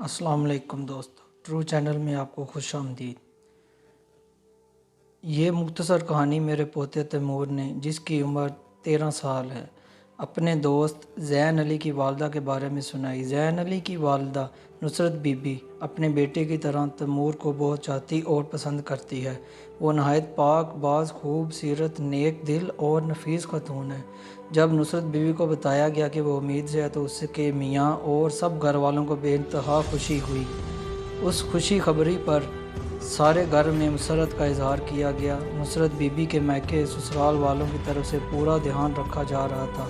السلام علیکم دوستو، ٹرو چینل میں آپ کو خوش آمدید۔ یہ مختصر کہانی میرے پوتے تیمور نے، جس کی عمر 13 سال ہے، اپنے دوست زین علی کی والدہ کے بارے میں سنائی۔ زین علی کی والدہ نصرت بی بی اپنے بیٹے کی طرح تیمور کو بہت چاہتی اور پسند کرتی ہے۔ وہ نہایت پاک باز، خوب سیرت، نیک دل اور نفیس خاتون ہے۔ جب نصرت بی بی کو بتایا گیا کہ وہ امید سے ہے تو اس کے میاں اور سب گھر والوں کو بے انتہا خوشی ہوئی۔ اس خوشی خبری پر سارے گھر میں مسرت کا اظہار کیا گیا۔ نصرت بی بی کے میکے سسرال والوں کی طرف سے پورا دھیان رکھا جا رہا تھا۔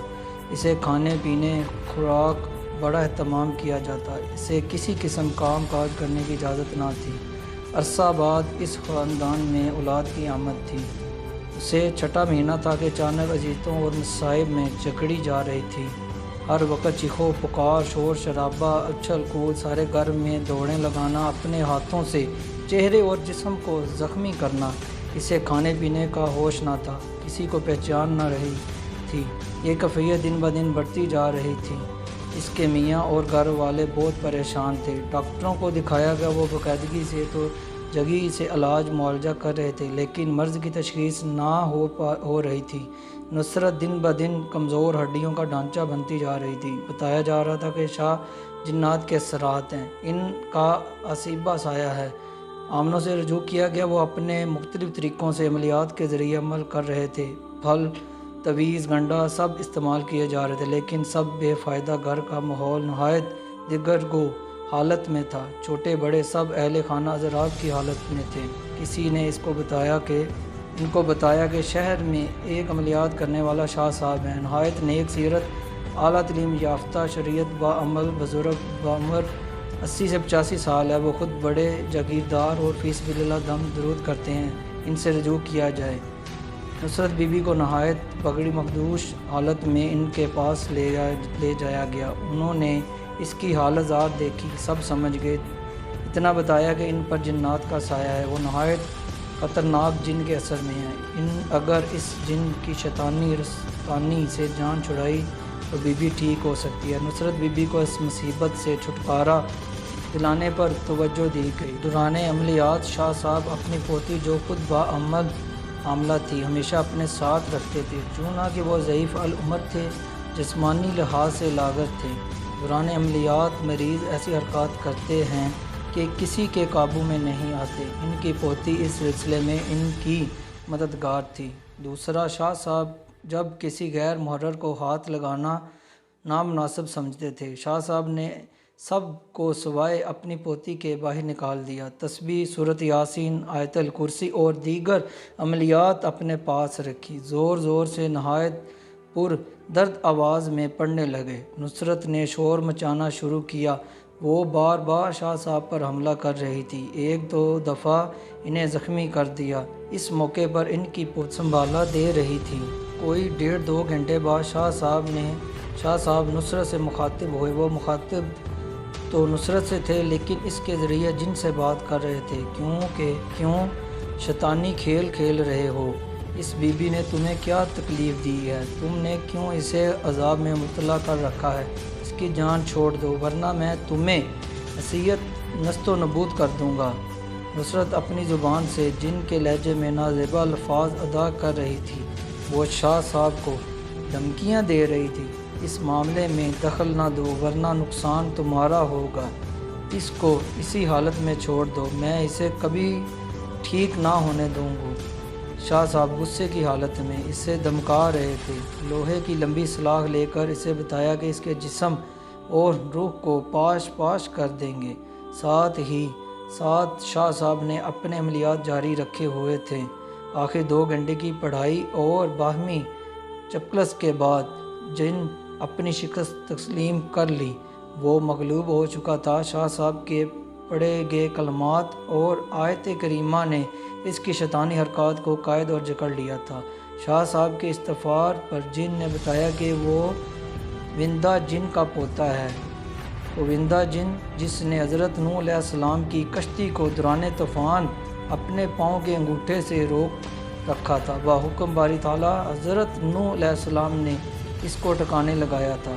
اسے کھانے پینے، خوراک بڑا اہتمام کیا جاتا۔ اسے کسی قسم کام کاج کرنے کی اجازت نہ تھی۔ عرصہ بعد اس خاندان میں اولاد کی آمد تھی۔ اسے چھٹا مہینہ تھا کہ اچانک اذیتوں اور مصائب میں جکڑی جا رہی تھی۔ ہر وقت چیخو پکار، شور شرابہ، اچھل کود، سارے گھر میں دوڑیں لگانا، اپنے ہاتھوں سے چہرے اور جسم کو زخمی کرنا۔ اسے کھانے پینے کا ہوش نہ تھا، کسی کو پہچان نہ رہی تھی۔ یہ کیفیت دن بدن بڑھتی جا رہی تھی۔ اس کے میاں اور گھر والے بہت پریشان تھے۔ ڈاکٹروں کو دکھایا گیا، وہ باقاعدگی سے تو جگہ سے علاج معالجہ کر رہے تھے، لیکن مرض کی تشخیص نہ ہو رہی تھی۔ نصرت دن بدن کمزور، ہڈیوں کا ڈھانچہ بنتی جا رہی تھی۔ بتایا جا رہا تھا کہ شاہ جنات کے اثرات ہیں، ان کا عصیبہ سایہ ہے۔ عاملوں سے رجوع کیا گیا، وہ اپنے مختلف طریقوں سے عملیات کے ذریعے عمل کر رہے تھے۔ پھل، تویز، گنڈا سب استعمال کیے جا رہے تھے، لیکن سب بے فائدہ۔ گھر کا ماحول نہایت دیگرگو حالت میں تھا۔ چھوٹے بڑے سب اہل خانہ عذاب کی حالت میں تھے۔ کسی نے ان کو بتایا کہ شہر میں ایک عملیات کرنے والا شاہ صاحب ہیں، نہایت نیک سیرت، اعلیٰ تعلیم یافتہ، شریعت با عمل بزرگ، بعمر 80 سے 85 سال ہے۔ وہ خود بڑے جاگیردار اور فی سبیل اللہ دم درود کرتے ہیں، ان سے رجوع کیا جائے۔ نصرت بی بی کو نہایت پگڑی مخدوش حالت میں ان کے پاس لے جایا گیا۔ انہوں نے اس کی حالت ذات دیکھی، سب سمجھ گئے۔ اتنا بتایا کہ ان پر جنات کا سایہ ہے، وہ نہایت خطرناک جن کے اثر میں ہیں۔ اگر اس جن کی شیطانی رسانی سے جان چھڑائی تو بی بی ٹھیک ہو سکتی ہے۔ نصرت بی بی کو اس مصیبت سے چھٹکارا دلانے پر توجہ دی گئی۔ دوران عملیات شاہ صاحب اپنی پوتی، جو خود باعمل حاملہ تھی، ہمیشہ اپنے ساتھ رکھتے تھے، چونکہ وہ ضعیف العمر تھے، جسمانی لحاظ سے لاغر تھے۔ دوران عملیات مریض ایسی حرکات کرتے ہیں کہ کسی کے قابو میں نہیں آتے۔ ان کی پوتی اس سلسلے میں ان کی مددگار تھی۔ دوسرا، شاہ صاحب جب کسی غیر محرر کو ہاتھ لگانا نامناسب سمجھتے تھے۔ شاہ صاحب نے سب کو سوائے اپنی پوتی کے باہر نکال دیا، تسبیح، سورۃ یاسین، آیت الکرسی اور دیگر عملیات اپنے پاس رکھی، زور زور سے نہایت پر درد آواز میں پڑھنے لگے۔ نصرت نے شور مچانا شروع کیا۔ وہ بار بار شاہ صاحب پر حملہ کر رہی تھی، ایک دو دفعہ انہیں زخمی کر دیا۔ اس موقع پر ان کی پوتی سنبھالا دے رہی تھی۔ کوئی 1.5-2 گھنٹے بعد شاہ صاحب نصرت سے مخاطب ہوئے۔ وہ مخاطب تو نصرت سے تھے، لیکن اس کے ذریعے جن سے بات کر رہے تھے۔ کیوں شیطانی کھیل کھیل رہے ہو؟ اس بی بی نے تمہیں کیا تکلیف دی ہے؟ تم نے کیوں اسے عذاب میں مبتلا کر رکھا ہے؟ اس کی جان چھوڑ دو، ورنہ میں تمہیں حیثیت نست و نبود کر دوں گا۔ نصرت اپنی زبان سے جن کے لہجے میں نازیبا الفاظ ادا کر رہی تھی، وہ شاہ صاحب کو دھمکیاں دے رہی تھی۔ اس معاملے میں دخل نہ دو، ورنہ نقصان تمہارا ہوگا۔ اس کو اسی حالت میں چھوڑ دو، میں اسے کبھی ٹھیک نہ ہونے دوں گا۔ شاہ صاحب غصے کی حالت میں اسے دھمکا رہے تھے۔ لوہے کی لمبی سلاخ لے کر اسے بتایا کہ اس کے جسم اور روح کو پاش پاش کر دیں گے۔ ساتھ ہی ساتھ شاہ صاحب نے اپنے عملیات جاری رکھے ہوئے تھے۔ آخر 2 گھنٹے کی پڑھائی اور باہمی چپقلش کے بعد جن اپنی شکست تسلیم کر لی، وہ مغلوب ہو چکا تھا۔ شاہ صاحب کے پڑھے گئے کلمات اور آیت کریمہ نے اس کی شیطانی حرکات کو قائد اور جکڑ لیا تھا۔ شاہ صاحب کے استفسار پر جن نے بتایا کہ وہ وندہ جن کا پوتا ہے۔ وہ وندہ جن جس نے حضرت نوح علیہ السلام کی کشتی کو دوران طوفان اپنے پاؤں کے انگوٹھے سے روک رکھا تھا، بحکم باری تعالیٰ حضرت نوح علیہ السلام نے اس کو ٹھکانے لگایا تھا۔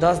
10